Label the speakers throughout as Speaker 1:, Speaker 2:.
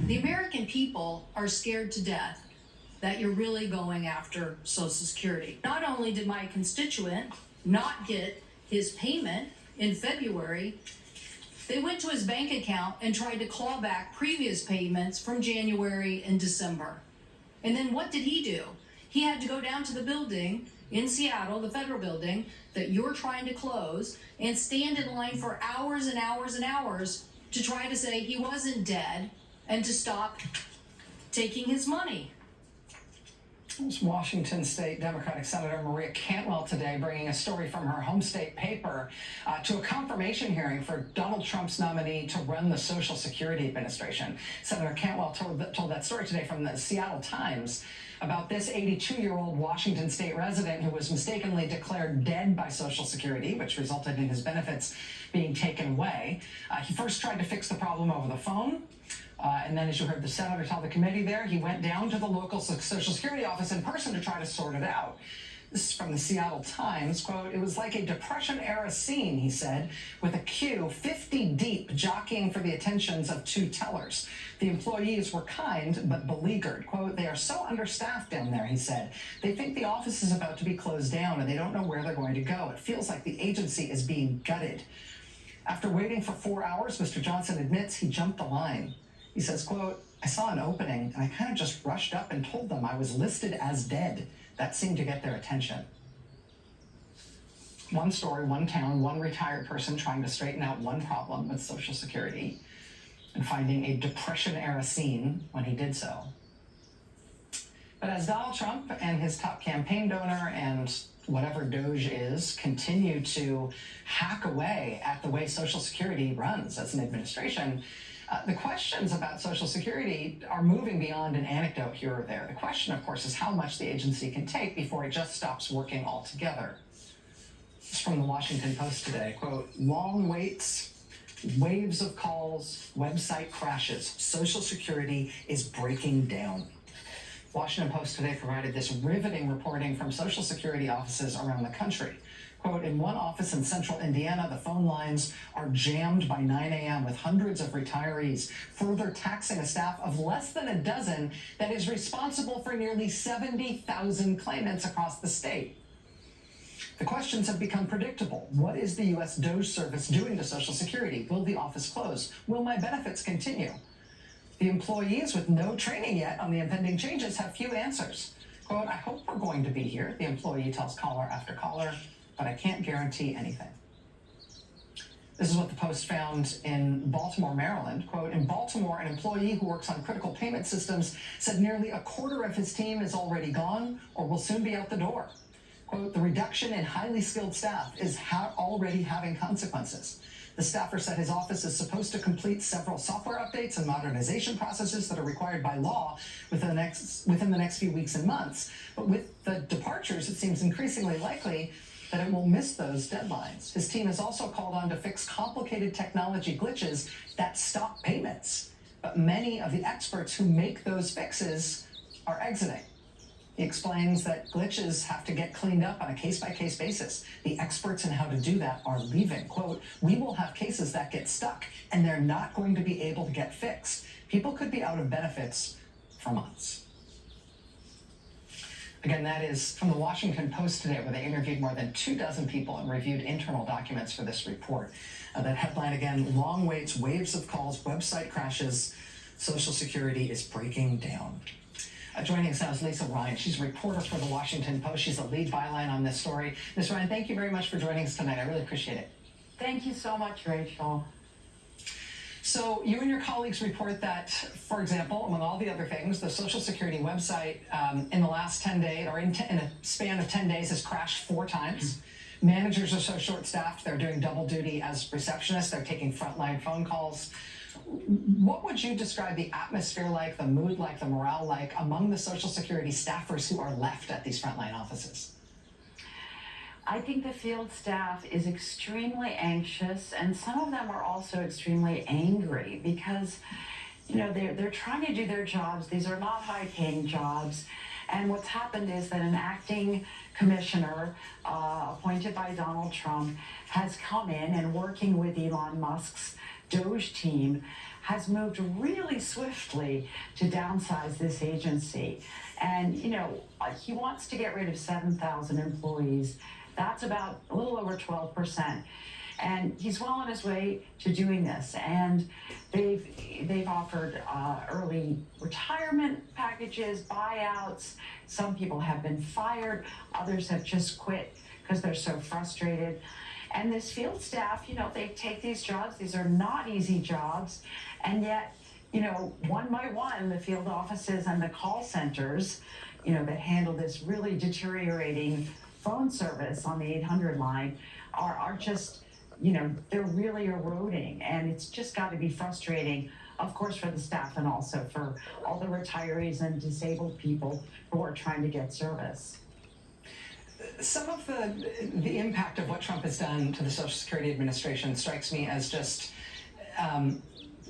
Speaker 1: The American people are scared to death that you're really going after Social Security. Not only did my constituent not get his payment in February, they went to his bank account and tried to claw back previous payments from January and December. And then what did he do? He had to go down to the building in Seattle, the federal building that you're trying to close, and stand in line for hours and hours and hours to try to say he wasn't dead and to stop taking his money.
Speaker 2: It was Washington State Democratic Senator Maria Cantwell today bringing a story from her home state paper to a confirmation hearing for Donald Trump's nominee to run the Social Security Administration. Senator Cantwell told that story today from the Seattle Times about this 82-year-old Washington State resident who was mistakenly declared dead by Social Security, which resulted in his benefits being taken away. He first tried to fix the problem over the phone. And then, as you heard the senator tell the committee there, he went down to the local Social Security office in person to try to sort it out. This is from the Seattle Times. Quote, "It was like a Depression-era scene," he said, with a queue 50 deep jockeying for the attentions of two tellers. The employees were kind but beleaguered. Quote, "They are so understaffed down there," he said. "They think the office is about to be closed down and they don't know where they're going to go. It feels like the agency is being gutted." After waiting for 4 hours, Mr. Johnson admits he jumped the line. He says, quote, "I saw an opening and I kind of just rushed up and told them I was listed as dead. That seemed to get their attention." One story, one town, one retired person trying to straighten out one problem with Social Security and finding a Depression-era scene when he did so. But as Donald Trump and his top campaign donor and whatever Doge is continue to hack away at the way Social Security runs as an administration, the questions about Social Security are moving beyond an anecdote here or there. The question, of course, is how much the agency can take before it just stops working altogether. It's from the Washington Post today. Quote, "Long waits, waves of calls, website crashes. Social Security is breaking down." Washington Post today provided this riveting reporting from Social Security offices around the country. Quote, "In one office in central Indiana, the phone lines are jammed by 9 a.m. with hundreds of retirees, further taxing a staff of less than a dozen that is responsible for nearly 70,000 claimants across the state." The questions have become predictable. What is the U.S. Doge service doing to Social Security? Will the office close? Will my benefits continue? The employees with no training yet on the impending changes have few answers. Quote, "I hope we're going to be here," the employee tells caller after caller, "but I can't guarantee anything." This is what the Post found in Baltimore, Maryland. Quote, "In Baltimore, an employee who works on critical payment systems said nearly a quarter of his team is already gone or will soon be out the door. Quote, "The reduction in highly skilled staff is already having consequences." The staffer said his office is supposed to complete several software updates and modernization processes that are required by law within the next few weeks and months. But with the departures, it seems increasingly likely that it will miss those deadlines. His team is also called on to fix complicated technology glitches that stop payments. But many of the experts who make those fixes are exiting. He explains that glitches have to get cleaned up on a case-by-case basis. The experts in how to do that are leaving. Quote, "We will have cases that get stuck, and they're not going to be able to get fixed. People could be out of benefits for months." Again, that is from the Washington Post today, where they interviewed more than 24 people and reviewed internal documents for this report. That headline again, "Long waits, waves of calls, website crashes, Social Security is breaking down." Joining us now is Lisa Ryan. She's a reporter for the Washington Post. She's the lead byline on this story. Ms. Ryan, thank you very much for joining us tonight. I really appreciate it.
Speaker 3: Thank you so much, Rachel.
Speaker 2: So you and your colleagues report that, for example, among all the other things, the Social Security website in the last 10 days, or in a span of 10 days, has crashed 4 times. Managers are so short-staffed, they're doing double duty as receptionists. They're taking frontline phone calls. What would you describe the atmosphere like, the mood like, the morale like among the Social Security staffers who are left at these frontline offices?
Speaker 3: I think the field staff is extremely anxious, and some of them are also extremely angry because, you know, they're trying to do their jobs. These are not high-paying jobs. And what's happened is that an acting commissioner appointed by Donald Trump has come in and working with Elon Musk's Doge team has moved really swiftly to downsize this agency. And, he wants to get rid of 7,000 employees. That's about a little over 12%. And he's well on his way to doing this. And they've offered early retirement packages, buyouts. Some people have been fired. Others have just quit because they're so frustrated. And this field staff, they take these jobs. These are not easy jobs. And yet, one by one, the field offices and the call centers, that handle this really deteriorating phone service on the 800 line are just, they're really eroding. And it's just got to be frustrating, of course, for the staff and also for all the retirees and disabled people who are trying to get service.
Speaker 2: Some of the impact of what Trump has done to the Social Security Administration strikes me as just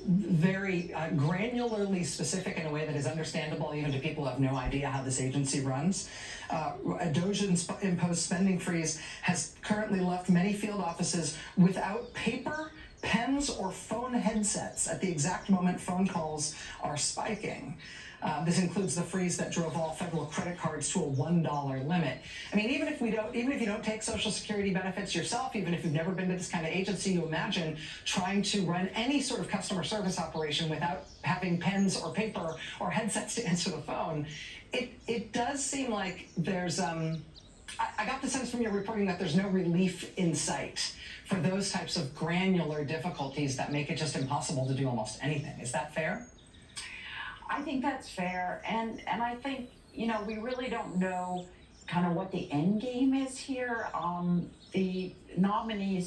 Speaker 2: very granularly specific in a way that is understandable even to people who have no idea how this agency runs. A DOJ-imposed spending freeze has currently left many field offices without paper, pens, or phone headsets at the exact moment phone calls are spiking. This includes the freeze that drove all federal credit cards to a $1 limit. I mean, even if you don't take Social Security benefits yourself, even if you've never been to this kind of agency, you imagine trying to run any sort of customer service operation without having pens or paper or headsets to answer the phone. It does seem like there's I got the sense from your reporting that there's no relief in sight for those types of granular difficulties that make it just impossible to do almost anything. Is that fair?
Speaker 3: I think that's fair, and I think, we really don't know kind of what the end game is here. The nominee,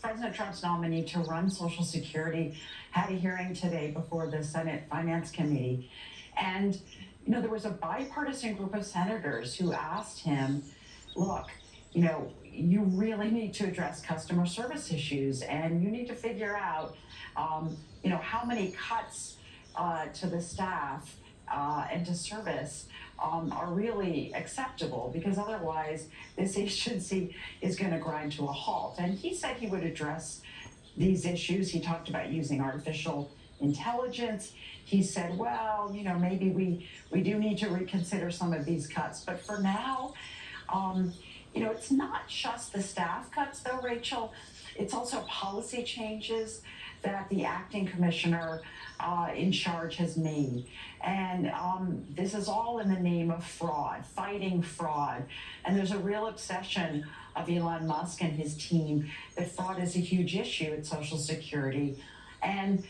Speaker 3: President Trump's nominee to run Social Security, had a hearing today before the Senate Finance Committee, and there was a bipartisan group of senators who asked him, look, you really need to address customer service issues, and you need to figure out, how many cuts to the staff and to service are really acceptable, because otherwise this agency is going to grind to a halt. And he said he would address these issues. He talked about using artificial intelligence. He said, well, maybe we do need to reconsider some of these cuts. But for now, it's not just the staff cuts, though, Rachel. It's also policy changes that the acting commissioner in charge has made. And this is all in the name of fraud, fighting fraud. And there's a real obsession of Elon Musk and his team that fraud is a huge issue at Social Security. And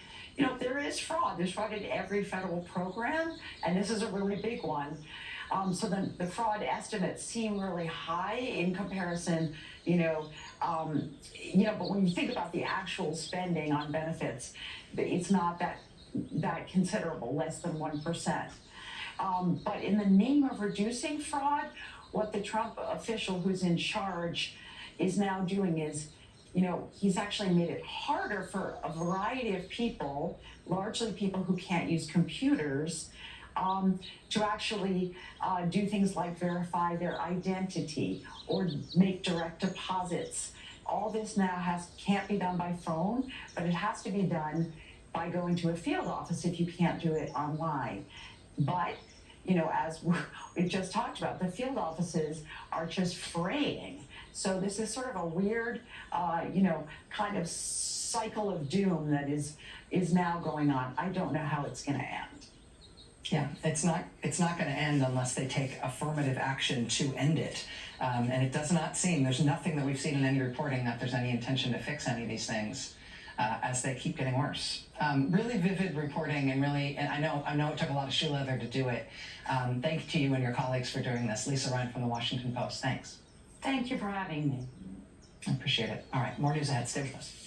Speaker 3: there is fraud. There's fraud in every federal program, and this is a really big one. So the fraud estimates seem really high in comparison, but when you think about the actual spending on benefits, it's not that considerable, less than 1%. But in the name of reducing fraud, what the Trump official who's in charge is now doing is, he's actually made it harder for a variety of people, largely people who can't use computers, to actually do things like verify their identity or make direct deposits. All this now can't be done by phone, but it has to be done by going to a field office if you can't do it online. But, as we've just talked about, the field offices are just fraying. So this is sort of a weird, kind of cycle of doom that is now going on. I don't know how it's going to end.
Speaker 2: Yeah, it's not going to end unless they take affirmative action to end it. And it does not seem, there's nothing that we've seen in any reporting that there's any intention to fix any of these things as they keep getting worse. Really vivid reporting, and I know it took a lot of shoe leather to do it. Thank you to you and your colleagues for doing this. Lisa Ryan from the Washington Post, thanks.
Speaker 3: Thank you for having me.
Speaker 2: I appreciate it. All right, more news ahead. Stay with us.